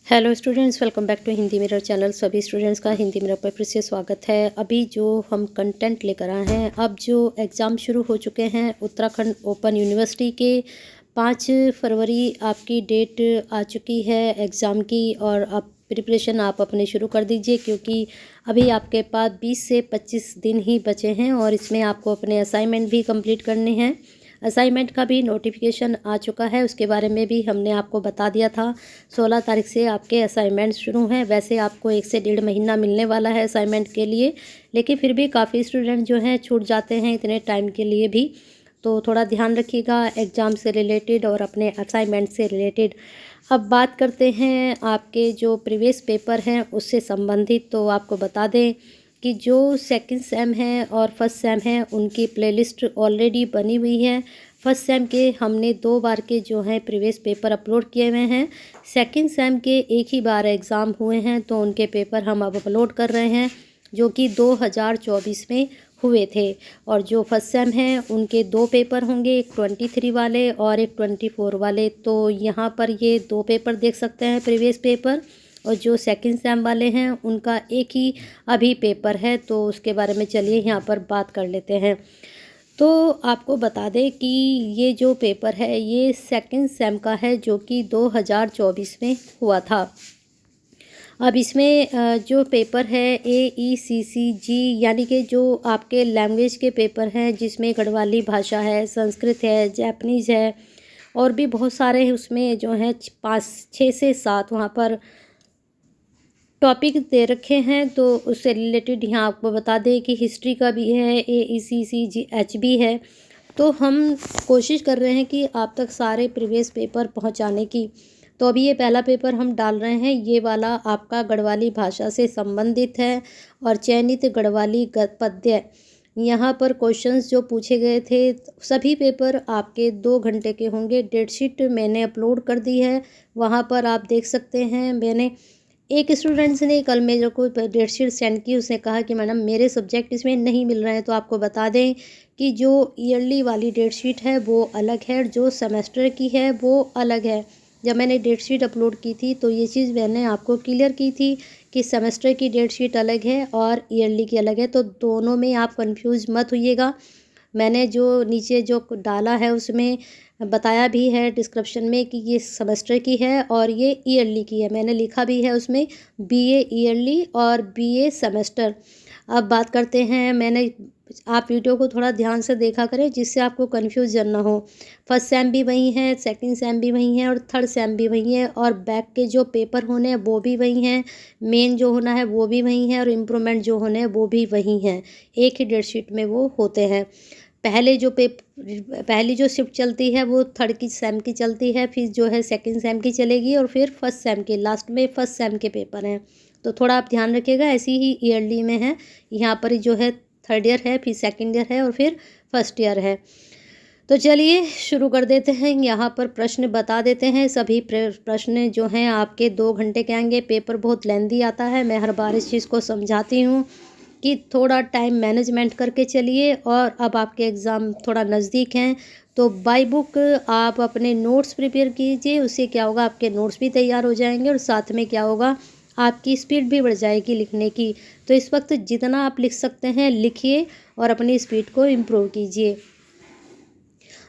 Hello students, welcome back to Hindi mirror channel. सभी students का Hindi mirror पर फिर से स्वागत है। अभी जो हम कंटेंट लेकर आए हैं, अब जो एग्ज़ाम शुरू हो चुके हैं उत्तराखंड ओपन यूनिवर्सिटी के 5 फरवरी आपकी डेट आ चुकी है एग्ज़ाम की। और अब प्रिपरेशन आप अपने शुरू कर दीजिए, क्योंकि अभी आपके पास 20 से 25 दिन ही बचे हैं और इसमें आपको अपने असाइनमेंट भी कंप्लीट करने हैं। असाइनमेंट का भी नोटिफिकेशन आ चुका है, उसके बारे में भी हमने आपको बता दिया था। 16 तारीख से आपके असाइनमेंट शुरू हैं। वैसे आपको 1 से 1.5 महीना मिलने वाला है असाइनमेंट के लिए, लेकिन फिर भी काफ़ी स्टूडेंट जो हैं छूट जाते हैं इतने टाइम के लिए भी। तो थोड़ा ध्यान रखिएगा एग्ज़ाम से रिलेटेड और अपने असाइनमेंट से रिलेटेड। अब बात करते हैं आपके जो प्रीवियस पेपर हैं उससे संबंधित। तो आपको बता दें कि जो सेकंड सेम है और फर्स्ट सेम है उनकी प्लेलिस्ट ऑलरेडी बनी हुई है। फर्स्ट सेम के हमने 2 बार के जो हैं प्रीवियस पेपर अपलोड किए हुए हैं। सेकंड सेम के एक ही बार एग्ज़ाम हुए हैं, तो उनके पेपर हम अब अपलोड कर रहे हैं, जो कि 2024 में हुए थे। और जो फर्स्ट सेम हैं उनके 2 पेपर होंगे, एक 23 वाले और एक 24 वाले। तो यहाँ पर ये 2 पेपर देख सकते हैं प्रीवियस पेपर। और जो सेकंड सेम वाले हैं उनका एक ही अभी पेपर है, तो उसके बारे में चलिए यहाँ पर बात कर लेते हैं। तो आपको बता दें कि ये जो पेपर है ये सेकंड सेम का है, जो कि 2024 में हुआ था। अब इसमें जो पेपर है AECCG, यानी कि जो आपके लैंग्वेज के पेपर हैं, जिसमें गढ़वाली भाषा है, संस्कृत है, जापानीज़ है और भी बहुत सारे उसमें जो हैं 5-6 से 7 वहाँ पर टॉपिक दे रखे हैं। तो उससे रिलेटेड यहाँ आपको बता दें कि हिस्ट्री का भी है, AECCG भी है। तो हम कोशिश कर रहे हैं कि आप तक सारे प्रीवियस पेपर पहुँचाने की। तो अभी ये पहला पेपर हम डाल रहे हैं, ये वाला आपका गढ़वाली भाषा से संबंधित है और चयनित गढ़वाली पद्य। यहाँ पर क्वेश्चंस जो पूछे गए थे सभी पेपर आपके 2 घंटे के होंगे। डेट शीट मैंने अपलोड कर दी है, वहाँ पर आप देख सकते हैं। मैंने एक स्टूडेंट्स ने कल मेरे को डेट शीट सेंड की, उसने कहा कि मैडम मेरे सब्जेक्ट इसमें नहीं मिल रहे हैं। तो आपको बता दें कि जो ईयरली वाली डेट शीट है वो अलग है, जो सेमेस्टर की है वो अलग है। जब मैंने डेट शीट अपलोड की थी तो ये चीज़ मैंने आपको क्लियर की थी कि सेमेस्टर की डेट शीट अलग है और ईयरली की अलग है, तो दोनों में आप कंफ्यूज मत होइएगा। मैंने जो नीचे जो डाला है उसमें बताया भी है डिस्क्रिप्शन में कि ये सेमेस्टर की है और ये ईयरली की है। मैंने लिखा भी है उसमें BA ईयरली और BA सेमेस्टर। अब बात करते हैं, आप वीडियो को थोड़ा ध्यान से देखा करें जिससे आपको कन्फ्यूजन ना हो। फर्स्ट सेम भी वही है, सेकंड सेम भी वही है और थर्ड सेम भी वही है, और बैक के जो पेपर होने हैं वो भी वही हैं, मेन जो होना है वो भी वही है और इम्प्रूवमेंट जो होने हैं वो भी वही हैं। एक ही डेट शीट में वो होते हैं। पहली जो शिफ्ट चलती है वो थर्ड की सेम की चलती है, फिर जो है सेकंड सेम की चलेगी और फिर फर्स्ट सेम की लास्ट में फर्स्ट सेम के पेपर हैं। तो थोड़ा आप ध्यान रखिएगा। ऐसी ही ईयरली में है, यहाँ पर जो है थर्ड ईयर है, फिर सेकंड ईयर है और फिर फर्स्ट ईयर है। तो चलिए शुरू कर देते हैं। यहाँ पर प्रश्न बता देते हैं। सभी प्रश्न जो हैं आपके 2 घंटे के आएंगे। पेपर बहुत लेंदी आता है, मैं हर बार इस चीज़ को समझाती हूँ कि थोड़ा टाइम मैनेजमेंट करके चलिए। और अब आपके एग्ज़ाम थोड़ा नज़दीक हैं, तो बाय बुक आप अपने नोट्स प्रिपेयर कीजिए। उससे क्या होगा, आपके नोट्स भी तैयार हो जाएंगे और साथ में क्या होगा, आपकी स्पीड भी बढ़ जाएगी लिखने की। तो इस वक्त जितना आप लिख सकते हैं लिखिए और अपनी स्पीड को इम्प्रूव कीजिए।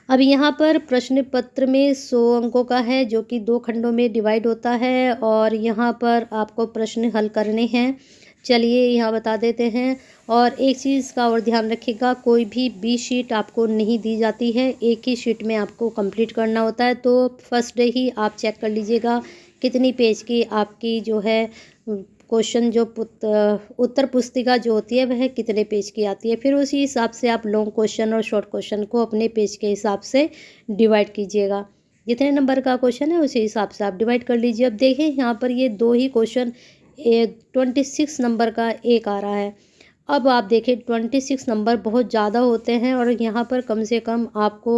अब यहाँ पर प्रश्न पत्र में 100 अंकों का है, जो कि 2 खंडों में डिवाइड होता है और यहाँ पर आपको प्रश्न हल करने हैं। चलिए यहाँ बता देते हैं। और एक चीज़ का और ध्यान रखिएगा, कोई भी B शीट आपको नहीं दी जाती है, एक ही शीट में आपको कंप्लीट करना होता है। तो फर्स्ट डे ही आप चेक कर लीजिएगा कितनी पेज की आपकी जो है क्वेश्चन जो उत्तर पुस्तिका जो होती है वह कितने पेज की आती है। फिर उसी हिसाब से आप लॉन्ग क्वेश्चन और शॉर्ट क्वेश्चन को अपने पेज के हिसाब से डिवाइड कीजिएगा। जितने नंबर का क्वेश्चन है उसी हिसाब से आप डिवाइड कर लीजिए। अब देखिए यहाँ पर ये 2 ही क्वेश्चन 26 नंबर का एक आ रहा है। अब आप देखिए 26 नंबर बहुत ज़्यादा होते हैं और यहाँ पर कम से कम आपको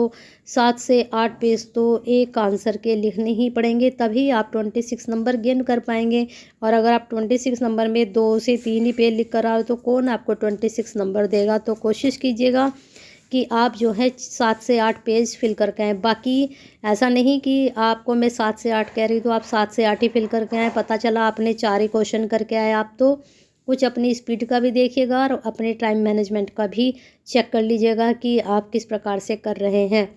7 से 8 पेज तो एक आंसर के लिखने ही पड़ेंगे, तभी आप 26 नंबर गेन कर पाएंगे। और अगर आप 26 नंबर में 2 से 3 ही पेज लिख कर आओ तो कौन आपको 26 नंबर देगा। तो कोशिश कीजिएगा कि आप जो है 7 से 8 पेज फिल करके आएँ। बाकी ऐसा नहीं कि आपको मैं 7 से 8 कह रही तो आप 7 से 8 ही फिल करके आएँ, पता चला आपने 4 ही क्वेश्चन करके आए आप, तो कुछ अपनी स्पीड का भी देखिएगा और अपने टाइम मैनेजमेंट का भी चेक कर लीजिएगा कि आप किस प्रकार से कर रहे हैं।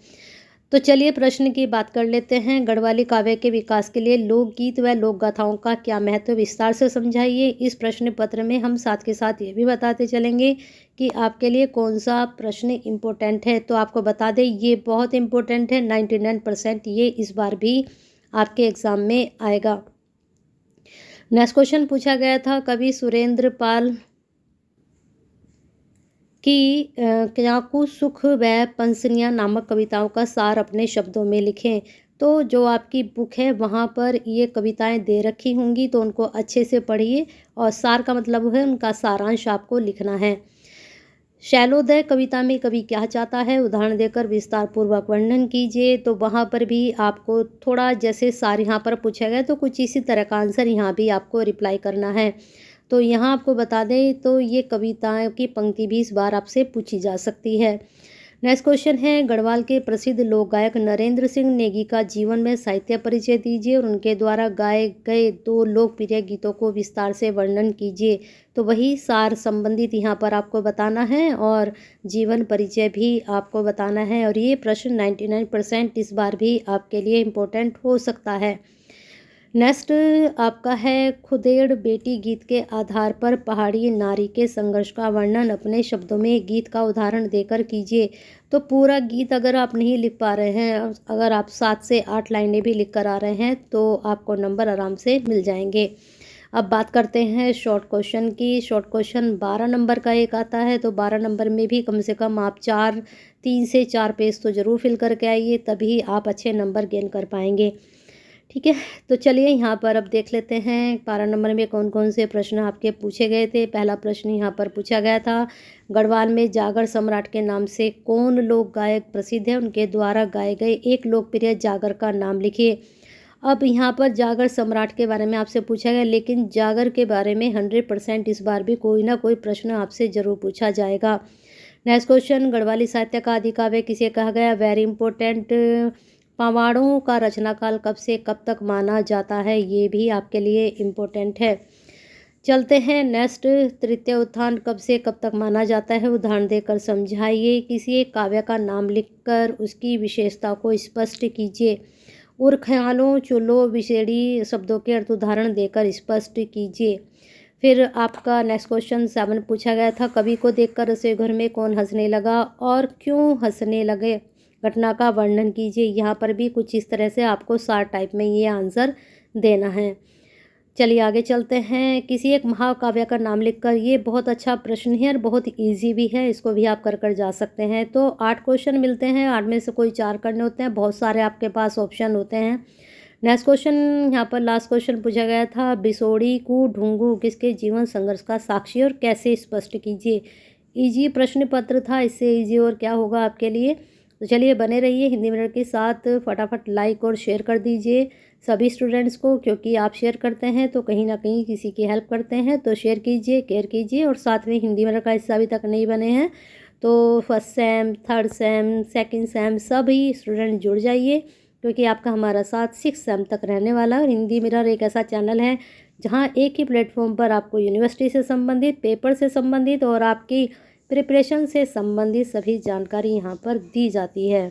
तो चलिए प्रश्न की बात कर लेते हैं। गढ़वाली काव्य के विकास के लिए लोकगीत व लोक गाथाओं का क्या महत्व, विस्तार से समझाइए। इस प्रश्न पत्र में हम साथ के साथ ये भी बताते चलेंगे कि आपके लिए कौन सा प्रश्न इम्पोर्टेंट है। तो आपको बता दें ये बहुत इम्पोर्टेंट है, 99% ये इस बार भी आपके एग्ज़ाम में आएगा। नेक्स्ट क्वेश्चन पूछा गया था, कवि सुरेंद्र पाल कि क्याकू सुख व पंसनियाँ नामक कविताओं का सार अपने शब्दों में लिखें। तो जो आपकी बुक है वहाँ पर ये कविताएं दे रखी होंगी, तो उनको अच्छे से पढ़िए और सार का मतलब है उनका सारांश आपको लिखना है। शैलोदय कविता में कवि क्या चाहता है, उदाहरण देकर विस्तार पूर्वक वर्णन कीजिए। तो वहाँ पर भी आपको थोड़ा जैसे सार यहाँ पर पूछा गया तो कुछ इसी तरह का आंसर यहाँ भी आपको रिप्लाई करना है। तो यहाँ आपको बता दें तो ये कविताओं की पंक्ति भी इस बार आपसे पूछी जा सकती है। नेक्स्ट क्वेश्चन है, गढ़वाल के प्रसिद्ध लोक गायक नरेंद्र सिंह नेगी का जीवन में साहित्य परिचय दीजिए और उनके द्वारा गाए गए 2 लोकप्रिय गीतों को विस्तार से वर्णन कीजिए। तो वही सार संबंधित यहाँ पर आपको बताना है और जीवन परिचय भी आपको बताना है, और ये प्रश्न 99% इस बार भी आपके लिए इम्पोर्टेंट हो सकता है। नेक्स्ट आपका है, खुदेड़ बेटी गीत के आधार पर पहाड़ी नारी के संघर्ष का वर्णन अपने शब्दों में गीत का उदाहरण देकर कीजिए। तो पूरा गीत अगर आप नहीं लिख पा रहे हैं, अगर आप 7 से 8 लाइनें भी लिख कर आ रहे हैं तो आपको नंबर आराम से मिल जाएंगे। अब बात करते हैं शॉर्ट क्वेश्चन की। शॉर्ट क्वेश्चन 12 नंबर का एक आता है, तो 12 नंबर में भी कम से कम आप 3 से 4 पेज तो ज़रूर फिल करके आइए, तभी आप अच्छे नंबर गेन कर पाएंगे। ठीक है, तो चलिए यहाँ पर अब देख लेते हैं 12 नंबर में कौन कौन से प्रश्न आपके पूछे गए थे। पहला प्रश्न यहाँ पर पूछा गया था, गढ़वाल में जागर सम्राट के नाम से कौन लोक गायक प्रसिद्ध है, उनके द्वारा गाए गए एक लोकप्रिय जागर का नाम लिखिए। अब यहाँ पर जागर सम्राट के बारे में आपसे पूछा गया, लेकिन जागर के बारे में 100% इस बार भी कोई ना कोई प्रश्न आपसे ज़रूर पूछा जाएगा। नेक्स्ट क्वेश्चन, गढ़वाली साहित्य का आदि काव्य किसे कहा गया, वेरी इंपॉर्टेंट। पवाड़ों का रचनाकाल कब से कब तक माना जाता है, ये भी आपके लिए इम्पोर्टेंट है। चलते हैं नेक्स्ट, तृतीय उत्थान कब से कब तक माना जाता है, उदाहरण देकर समझाइए। किसी एक काव्य का नाम लिखकर उसकी विशेषता को स्पष्ट कीजिए। उर ख्यालों चुलो विषेड़ी शब्दों के अर्थ उदाहरण देकर स्पष्ट कीजिए। फिर आपका नेक्स्ट क्वेश्चन 7 पूछा गया था, कवि को देखकर रसोई घर में कौन हंसने लगा और क्यों हंसने लगे, घटना का वर्णन कीजिए। यहाँ पर भी कुछ इस तरह से आपको 7 टाइप में ये आंसर देना है। चलिए आगे चलते हैं, किसी एक महाकाव्य का नाम लिखकर, ये बहुत अच्छा प्रश्न है और बहुत इजी भी है, इसको भी आप कर जा सकते हैं। तो 8 क्वेश्चन मिलते हैं, 8 में से कोई 4 करने होते हैं, बहुत सारे आपके पास ऑप्शन होते हैं। नेक्स्ट क्वेश्चन यहाँ पर लास्ट क्वेश्चन पूछा गया था, बिसोड़ी को ढूंढू किसके जीवन संघर्ष का साक्षी और कैसे स्पष्ट कीजिए। इजी प्रश्न पत्र था, इससे इजी और क्या होगा आपके लिए। तो चलिए बने रहिए हिंदी मिरर के साथ, फटाफट लाइक और शेयर कर दीजिए सभी स्टूडेंट्स को, क्योंकि आप शेयर करते हैं तो कहीं ना कहीं किसी की हेल्प करते हैं। तो शेयर कीजिए, केयर कीजिए, और साथ में हिंदी मिरर का हिस्सा अभी तक नहीं बने हैं तो first sem, third same, second same सभी स्टूडेंट जुड़ जाइए, क्योंकि आपका हमारा साथ 6 सेम तक रहने वाला है। और हिंदी मिरर एक ऐसा चैनल है जहाँ एक ही प्लेटफॉर्म पर आपको यूनिवर्सिटी से संबंधित, पेपर से संबंधित और आपकी प्रिपरेशन से संबंधित सभी जानकारी यहाँ पर दी जाती है।